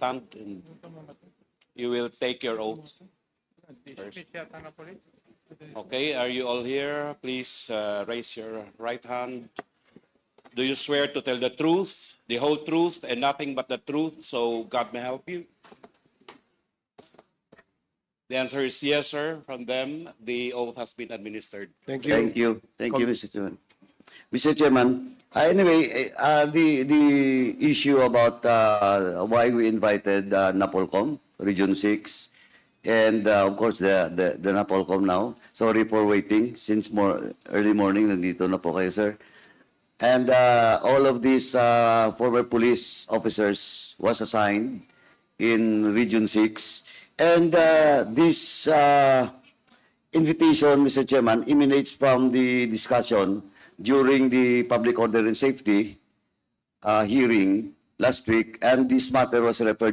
stand and you will take your oath first. Okay, are you all here? Please raise your right hand. Do you swear to tell the truth, the whole truth, and nothing but the truth, so God may help you? The answer is yes, sir. From them, the oath has been administered. Thank you. Thank you. Thank you, Mr. Chairman. Mr. Chairman, anyway, the issue about why we invited NAPOLCOM, Region 6, and of course the NAPOLCOM now. Sorry for waiting since early morning. Nandito na po kayo, sir. And all of these former police officers was assigned in Region 6. And this invitation, Mr. Chairman, emanates from the discussion during the Public Order and Safety hearing last week, and this matter was referred